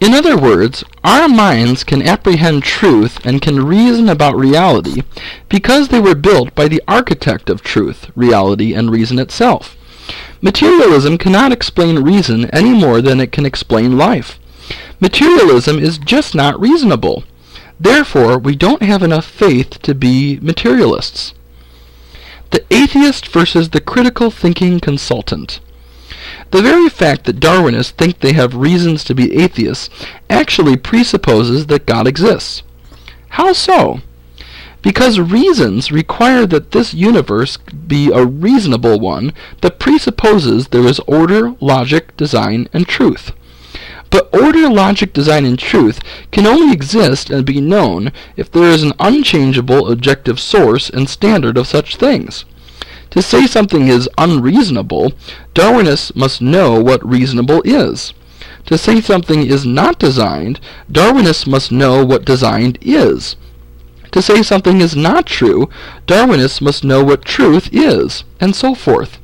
In other words, our minds can apprehend truth and can reason about reality because they were built by the architect of truth, reality, and reason itself. Materialism cannot explain reason any more than it can explain life. Materialism is just not reasonable. Therefore, we don't have enough faith to be materialists. The atheist versus the critical thinking consultant. The very fact that Darwinists think they have reasons to be atheists actually presupposes that God exists. How so? Because reasons require that this universe be a reasonable one that presupposes there is order, logic, design, and truth. But order, logic, design, and truth can only exist and be known if there is an unchangeable objective source and standard of such things. To say something is unreasonable, Darwinists must know what reasonable is. To say something is not designed, Darwinists must know what designed is. To say something is not true, Darwinists must know what truth is, and so forth.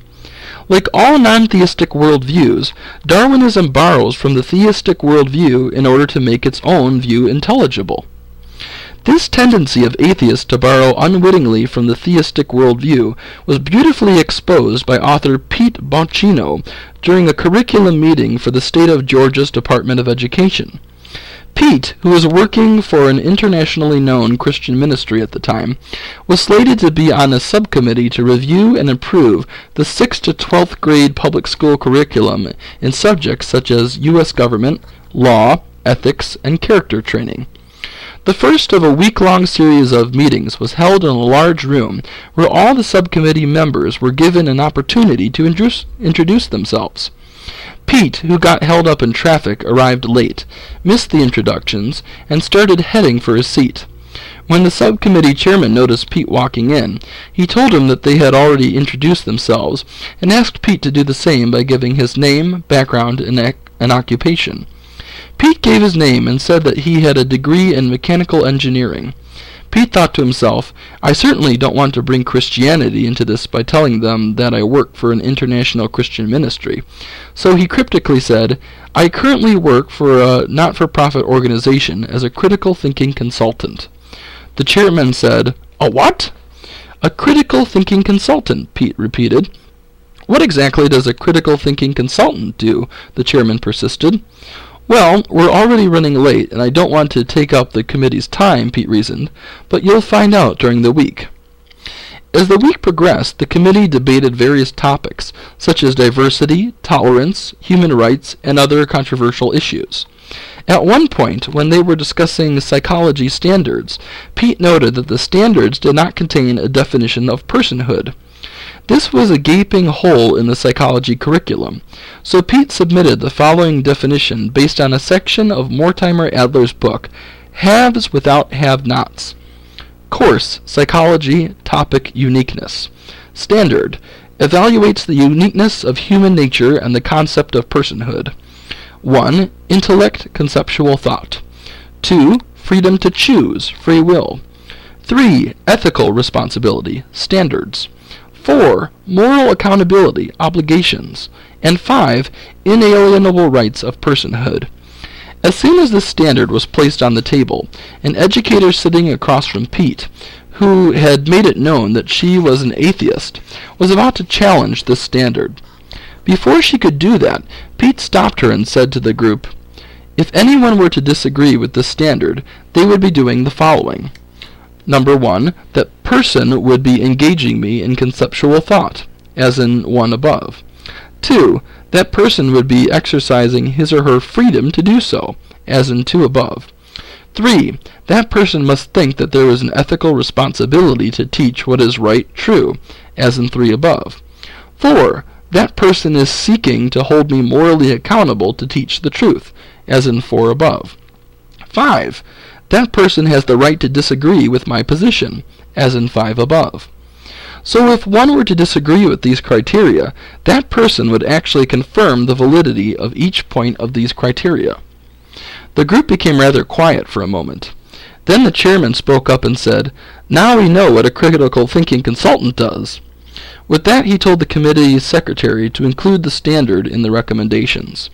Like all non-theistic worldviews, Darwinism borrows from the theistic worldview in order to make its own view intelligible. This tendency of atheists to borrow unwittingly from the theistic worldview was beautifully exposed by author Pete Bocchino during a curriculum meeting for the state of Georgia's Department of Education. Pete, who was working for an internationally known Christian ministry at the time, was slated to be on a subcommittee to review and improve the 6th to 12th grade public school curriculum in subjects such as U.S. government, law, ethics, and character training. The first of a week-long series of meetings was held in a large room where all the subcommittee members were given an opportunity to introduce themselves. Pete, who got held up in traffic, arrived late, missed the introductions, and started heading for his seat. When the subcommittee chairman noticed Pete walking in, he told him that they had already introduced themselves, and asked Pete to do the same by giving his name, background, and occupation. Pete gave his name and said that he had a degree in mechanical engineering. Pete thought to himself, I certainly don't want to bring Christianity into this by telling them that I work for an international Christian ministry. So he cryptically said, I currently work for a not-for-profit organization as a critical thinking consultant. The chairman said, A what? A critical thinking consultant, Pete repeated. What exactly does a critical thinking consultant do? The chairman persisted. Well, we're already running late, and I don't want to take up the committee's time, Pete reasoned, but you'll find out during the week. As the week progressed, the committee debated various topics, such as diversity, tolerance, human rights, and other controversial issues. At one point, when they were discussing psychology standards, Pete noted that the standards did not contain a definition of personhood. This was a gaping hole in the psychology curriculum, so Pete submitted the following definition based on a section of Mortimer Adler's book, Haves Without Have-Nots. Course, Psychology, Topic, Uniqueness. Standard, evaluates the uniqueness of human nature and the concept of personhood. 1. Intellect, conceptual thought. 2. Freedom to choose, free will. 3. Ethical responsibility, standards. 4. Moral accountability, obligations. And 5. Inalienable rights of personhood. As soon as this standard was placed on the table, an educator sitting across from Pete, who had made it known that she was an atheist, was about to challenge this standard. Before she could do that, Pete stopped her and said to the group, If anyone were to disagree with this standard, they would be doing the following. Number 1, that person would be engaging me in conceptual thought, as in 1 above. 2, that person would be exercising his or her freedom to do so, as in 2 above. 3, that person must think that there is an ethical responsibility to teach what is right, true, as in 3 above. 4, that person is seeking to hold me morally accountable to teach the truth, as in 4 above. 5, that person has the right to disagree with my position, as in 5 above. So if one were to disagree with these criteria, that person would actually confirm the validity of each point of these criteria. The group became rather quiet for a moment. Then the chairman spoke up and said, Now we know what a critical thinking consultant does. With that, he told the committee's secretary to include the standard in the recommendations.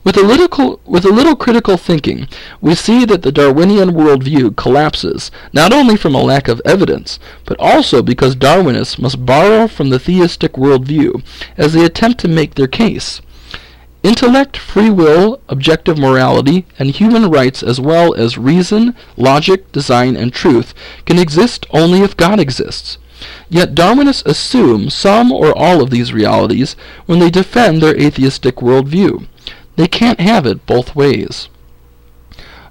With a little critical thinking, we see that the Darwinian worldview collapses, not only from a lack of evidence, but also because Darwinists must borrow from the theistic worldview as they attempt to make their case. Intellect, free will, objective morality, and human rights, as well as reason, logic, design, and truth, can exist only if God exists. Yet Darwinists assume some or all of these realities when they defend their atheistic worldview. They can't have it both ways.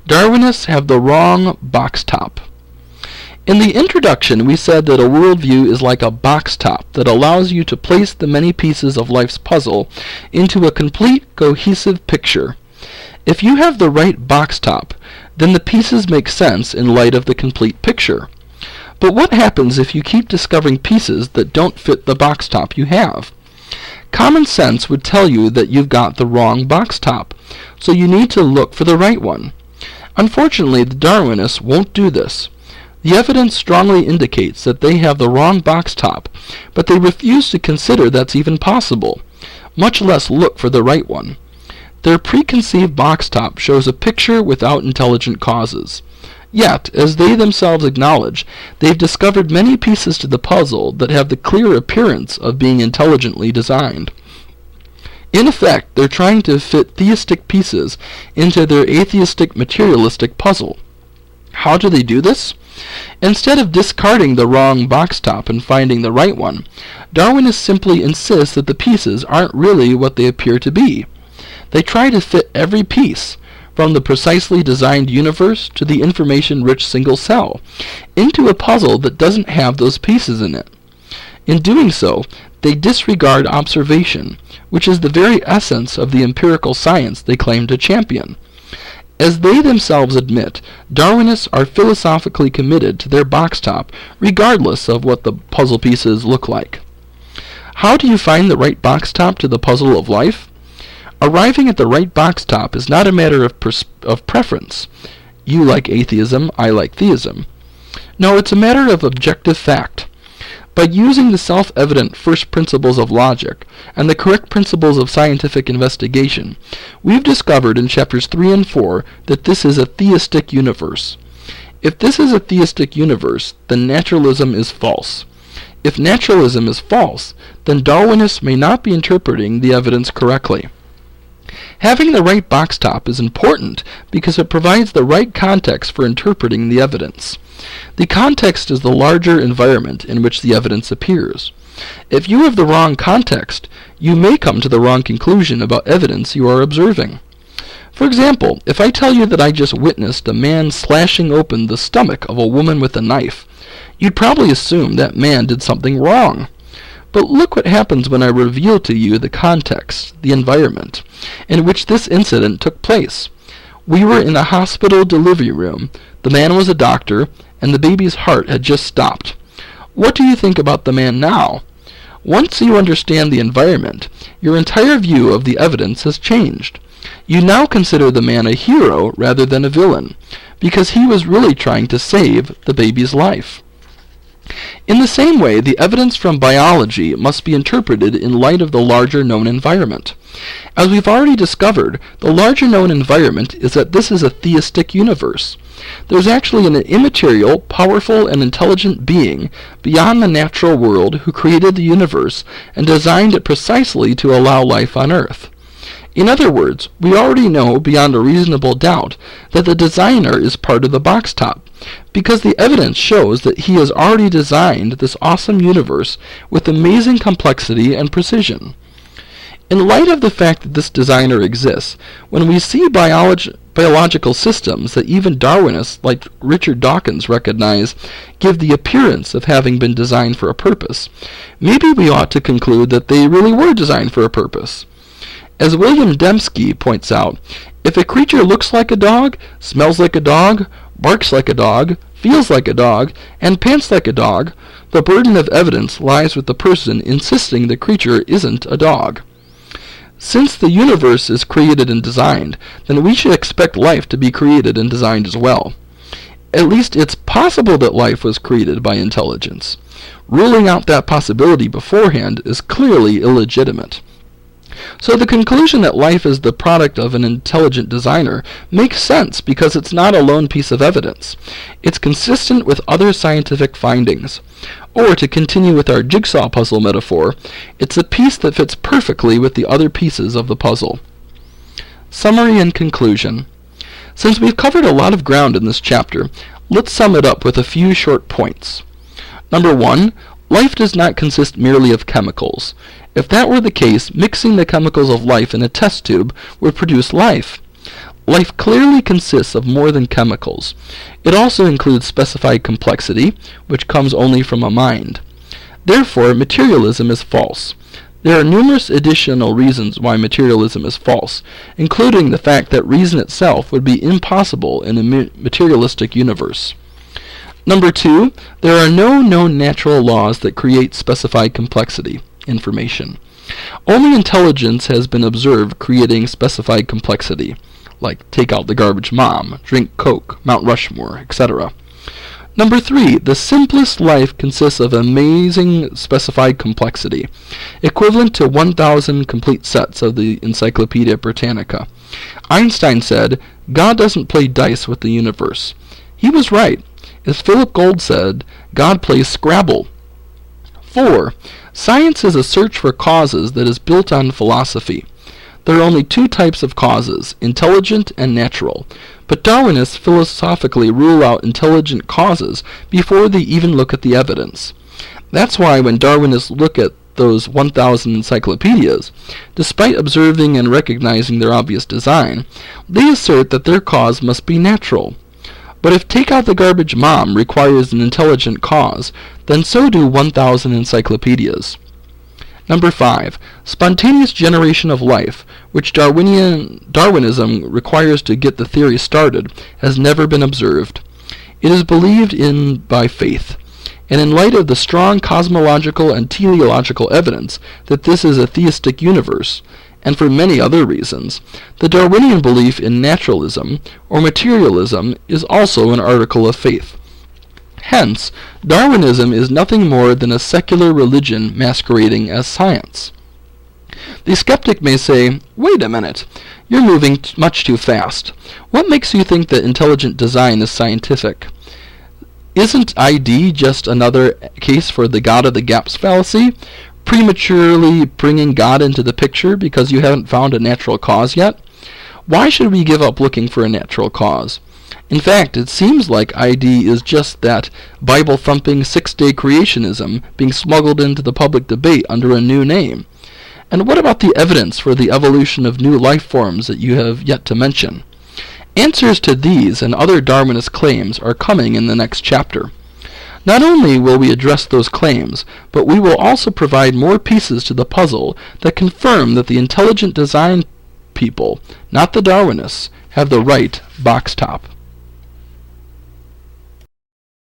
Darwinists have the wrong box top. In the introduction, we said that a worldview is like a box top that allows you to place the many pieces of life's puzzle into a complete, cohesive picture. If you have the right box top, then the pieces make sense in light of the complete picture. But what happens if you keep discovering pieces that don't fit the box top you have? Common sense would tell you that you've got the wrong box top, so you need to look for the right one. Unfortunately, the Darwinists won't do this. The evidence strongly indicates that they have the wrong box top, but they refuse to consider that's even possible, much less look for the right one. Their preconceived box top shows a picture without intelligent causes. Yet, as they themselves acknowledge, they've discovered many pieces to the puzzle that have the clear appearance of being intelligently designed. In effect, they're trying to fit theistic pieces into their atheistic materialistic puzzle. How do they do this? Instead of discarding the wrong box top and finding the right one, Darwinists simply insist that the pieces aren't really what they appear to be. They try to fit every piece, from the precisely designed universe to the information-rich single cell, into a puzzle that doesn't have those pieces in it. In doing so, they disregard observation, which is the very essence of the empirical science they claim to champion. As they themselves admit, Darwinists are philosophically committed to their box top, regardless of what the puzzle pieces look like. How do you find the right box top to the puzzle of life? Arriving at the right box top is not a matter of preference. You like atheism, I like theism. No, it's a matter of objective fact. By using the self-evident first principles of logic and the correct principles of scientific investigation, we've discovered in chapters 3 and 4 that this is a theistic universe. If this is a theistic universe, then naturalism is false. If naturalism is false, then Darwinists may not be interpreting the evidence correctly. Having the right box top is important because it provides the right context for interpreting the evidence. The context is the larger environment in which the evidence appears. If you have the wrong context, you may come to the wrong conclusion about evidence you are observing. For example, if I tell you that I just witnessed a man slashing open the stomach of a woman with a knife, you'd probably assume that man did something wrong. But look what happens when I reveal to you the context, the environment, in which this incident took place. We were in a hospital delivery room, the man was a doctor, and the baby's heart had just stopped. What do you think about the man now? Once you understand the environment, your entire view of the evidence has changed. You now consider the man a hero rather than a villain, because he was really trying to save the baby's life. In the same way, the evidence from biology must be interpreted in light of the larger known environment. As we've already discovered, the larger known environment is that this is a theistic universe. There's actually an immaterial, powerful, and intelligent being beyond the natural world who created the universe and designed it precisely to allow life on Earth. In other words, we already know beyond a reasonable doubt that the designer is part of the box top, because the evidence shows that he has already designed this awesome universe with amazing complexity and precision. In light of the fact that this designer exists, when we see biological systems that even Darwinists like Richard Dawkins recognize give the appearance of having been designed for a purpose, maybe we ought to conclude that they really were designed for a purpose. As William Dembski points out, if a creature looks like a dog, smells like a dog, barks like a dog, feels like a dog, and pants like a dog, the burden of evidence lies with the person insisting the creature isn't a dog. Since the universe is created and designed, then we should expect life to be created and designed as well. At least it's possible that life was created by intelligence. Ruling out that possibility beforehand is clearly illegitimate. So the conclusion that life is the product of an intelligent designer makes sense because it's not a lone piece of evidence. It's consistent with other scientific findings. Or, to continue with our jigsaw puzzle metaphor, it's a piece that fits perfectly with the other pieces of the puzzle. Summary and conclusion. Since we've covered a lot of ground in this chapter, let's sum it up with a few short points. Number 1, life does not consist merely of chemicals. If that were the case, mixing the chemicals of life in a test tube would produce life. Life clearly consists of more than chemicals. It also includes specified complexity, which comes only from a mind. Therefore, materialism is false. There are numerous additional reasons why materialism is false, including the fact that reason itself would be impossible in a materialistic universe. Number 2, there are no known natural laws that create specified complexity. Information. Only intelligence has been observed creating specified complexity, like take out the garbage mom, drink Coke, Mount Rushmore, etc. Number 3, the simplest life consists of amazing specified complexity, equivalent to 1,000 complete sets of the Encyclopedia Britannica. Einstein said, God doesn't play dice with the universe. He was right. As Philip Gould said, God plays Scrabble. 4. Science is a search for causes that is built on philosophy. There are only 2 types of causes, intelligent and natural, but Darwinists philosophically rule out intelligent causes before they even look at the evidence. That's why when Darwinists look at those 1,000 encyclopedias, despite observing and recognizing their obvious design, they assert that their cause must be natural. But if Take Out the Garbage Mom requires an intelligent cause, then so do 1,000 encyclopedias. Number 5. Spontaneous generation of life, which Darwinism requires to get the theory started, has never been observed. It is believed in by faith, and in light of the strong cosmological and teleological evidence that this is a theistic universe, and for many other reasons, the Darwinian belief in naturalism or materialism is also an article of faith. Hence, Darwinism is nothing more than a secular religion masquerading as science. The skeptic may say, wait a minute, you're moving much too fast. What makes you think that intelligent design is scientific? Isn't ID just another case for the God of the gaps fallacy? Prematurely bringing God into the picture because you haven't found a natural cause yet? Why should we give up looking for a natural cause? In fact, it seems like ID is just that Bible-thumping six-day creationism being smuggled into the public debate under a new name. And what about the evidence for the evolution of new life forms that you have yet to mention? Answers to these and other Darwinist claims are coming in the next chapter. Not only will we address those claims, but we will also provide more pieces to the puzzle that confirm that the intelligent design people, not the Darwinists, have the right box top.